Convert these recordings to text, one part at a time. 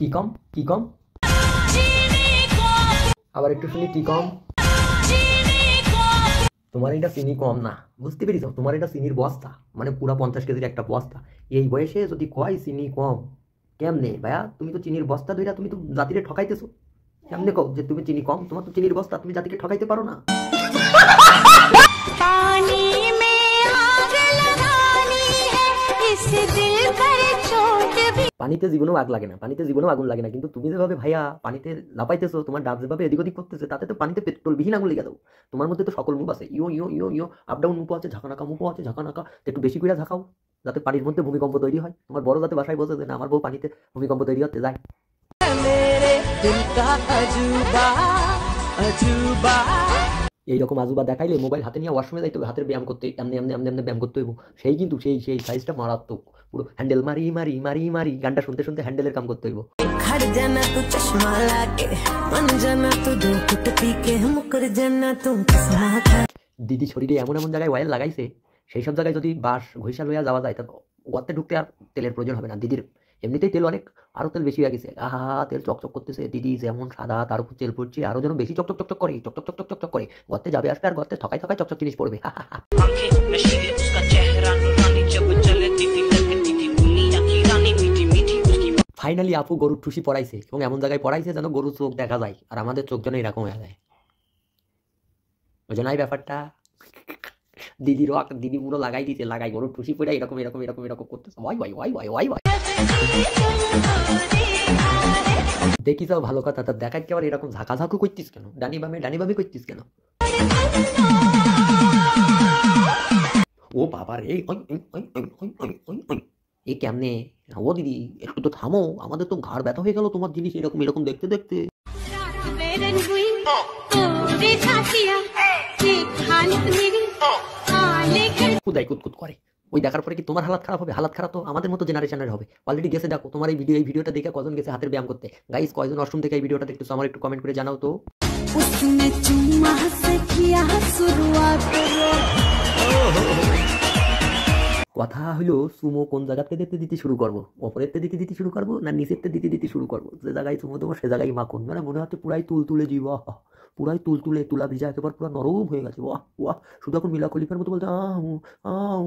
কি কম কি কম? আবার একটু শুনি কি কম? তোমার এটা চিনি কম না, বুঝতে পেরেছ? তোমার এটা চিনির বস্তা, মানে পুরা 50 কেজির একটা বস্তা। এই বয়সে যদি কয় চিনি কম, কেমনে ভাইয়া? তুমি তো চিনির বস্তা ধইরা তুমি তো জাতিরে ঠকাইতেছো। কেমনে কও যে তুমি চিনি কম? তোমার তো চিনির বস্তা, তুমি জাতিকে ঠকাইতে পারো না। পানিতে জীবনেও আগ লাগে না, পানিতে জীবনেও আগুন লাগে না, কিন্তু তুমি যেভাবে ভাইয়া পানিতে লাপাইতেছো, তোমার ডাব যেভাবে এদিক ওদিক করতেছে, তাতে তো পানিতে পেট্রোল বিহীন আগুন লেগে দাও। তোমার মধ্যে তো সকল মুভ আছে, ইয়ো ইয়ো ইয়ো ইয়ো আপ ডাউন মুভ আছে, ঝাঁকানাকা মুভ আছে, ঝাঁকানাকা। একটু বেশি করে ঝাঁকাও, যাতে পানির মধ্যে ভূমিকম্প তৈরি হয়। তোমার বড় যাতে বাসায় বসে যে না আমার বউ পানিতে ভূমিকম্প তৈরি হতে যায়। এইরকম আজুবা দেখাইলে মোবাইল হাতে নিয়ে ওয়াশরুমে যাইতে হবে, হাতের ব্যায়াম করতে, এমনি এমনি এমনি এমনি ব্যায়াম করতে হইব। সেই কিন্তু সেই সেই সাইজটা মারাত্মক, পুরো হ্যান্ডেল মারি মারি মারি মারি গানটা শুনতে শুনতে হ্যান্ডেলের কাম করতে হইব। দিদি শরীরে এমন এমন জায়গায় অয়েল লাগাইছে, সেই সব জায়গায় যদি বাঁশ ঘষা লইয়া যাওয়া যায়, তারপর গর্তে ঢুকতে আর তেলের প্রয়োজন হবে না। দিদির এমনিতেই তেল অনেক, আরো তেল বেশি হয়ে গেছে। আহা, তেল চকচক করতেছে। দিদি যেমন সাদা, তার উপর তেল পড়ছে, আরো যেন বেশি চকচক চকচক করে, চকচক চকচক চকচক করে। গর্তে যাবে আসবে আর গর্তে থকায় থকায় চকচক জিনিস পড়বে। ফাইনালি আপু গরুর ঠুসি পড়াইছে, এবং এমন জায়গায় পড়াইছে যেন গরুর চোখ দেখা যায়, আর আমাদের চোখ যেন এরকম হয়ে যায়। বুঝো না এই ব্যাপারটা? দিদি পুরো লাগাই দিতে, লাগাই গরুর ঠুসি পড়ে এরকম এরকম এরকম এরকম করতেছে। ওয়াই ওয়াই ওয়াই ওয়াই ওয়াই ওয়াই। দেখি যাও ভালো কথা, তার দেখাই কি আবার এরকম ঝাঁকাঝাঁকু করতিস কেন? ডানি বামে করতিস কেন? ও বাবা রে, এ কেমনে? ও দিদি একটু তো থামো, আমাদের তো ঘাড় ব্যথা হয়ে গেল তোমার জিনিস এরকম এরকম দেখতে দেখতে। খুদাই কুতকুত করে, ওই দেখার পরে কি তোমার হালাত খারাপ হবে? হালাত খারাপ তো আমাদের মতো জেনারেশনের হবে। অলরেডি গেছে, দেখো তোমার এই ভিডিওটা দেখে কজন গেছে হাতের ব্যায়াম করতে? গাইস, কয়জন ওয়াশরুম থেকে এই ভিডিওটা দেখতেছো আমার একটু কমেন্ট করে জানাও তো। কথা হলো সুমো কোন জায়গাতে দিতে শুরু করবো? ওপরের দিতে শুরু করবো না নিচের দিতে শুরু করবো? যে জায়গায় সুমো দেবো সে জায়গায় মাখন, মানে মনে হচ্ছে পুরাই তুল তুলে জীব, পুরাই তুল তুলে তুলা ভিজা একেবারে পুরো নরম হয়ে গেছে। ওয়াহ ওয়াহ, শুধু এখন মিলা খলিফার মতো বলতে আউ আউ।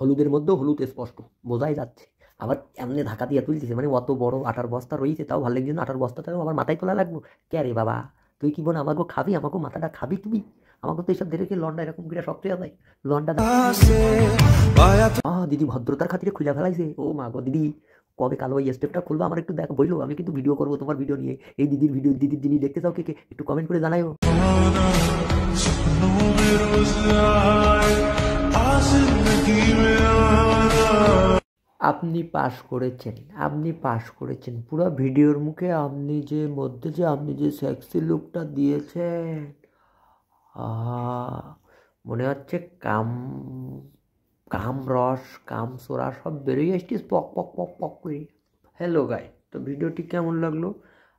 হলুদের মধ্যে হলুদ স্পষ্ট বোঝাই যাচ্ছে। আবার এমনি ঢাকা দিয়ে তুলতেছে, মানে অত বড় আটার বস্তা রয়েছে, তাও ভালো লাগছে না। আটার বস্তাটাও আমার মাথায় তোলা লাগবো কে রে বাবা? তুই কি বোন আমাকে খাবি? আমাকে মাথাটা খাবি তুই? আমাকে তো এইসব দেখে লন্ডা এরকম করে শক্ত হয়ে যায়। লন্ডা দিদি ভদ্রতার খাতিরে খুলে ফেলাইছে। ও মা গো দিদি, কবে কালো এই স্টেপটা খুলবো আমার একটু দেখ বইলো, আমি কিন্তু ভিডিও করবো তোমার ভিডিও নিয়ে। এই দিদির জিনিস দেখতে চাও কে কে? একটু কমেন্ট করে জানাইও। আপনি পাস করেছেন পুরো ভিডিওর মুখে। আপনি যে সেক্সি লুকটা দিয়েছেন, মনে হচ্ছে কাম রস কাম সোরা সব বেরিয়ে আসছিস পক পক পক পক করে। হ্যালো গাই, তো ভিডিওটি কেমন লাগলো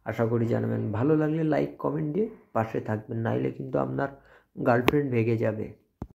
আশা করি জানাবেন। ভালো লাগলে লাইক কমেন্ট দিয়ে পাশে থাকবেন, নাইলে কিন্তু আপনার গার্লফ্রেন্ড ভেগে যাবে।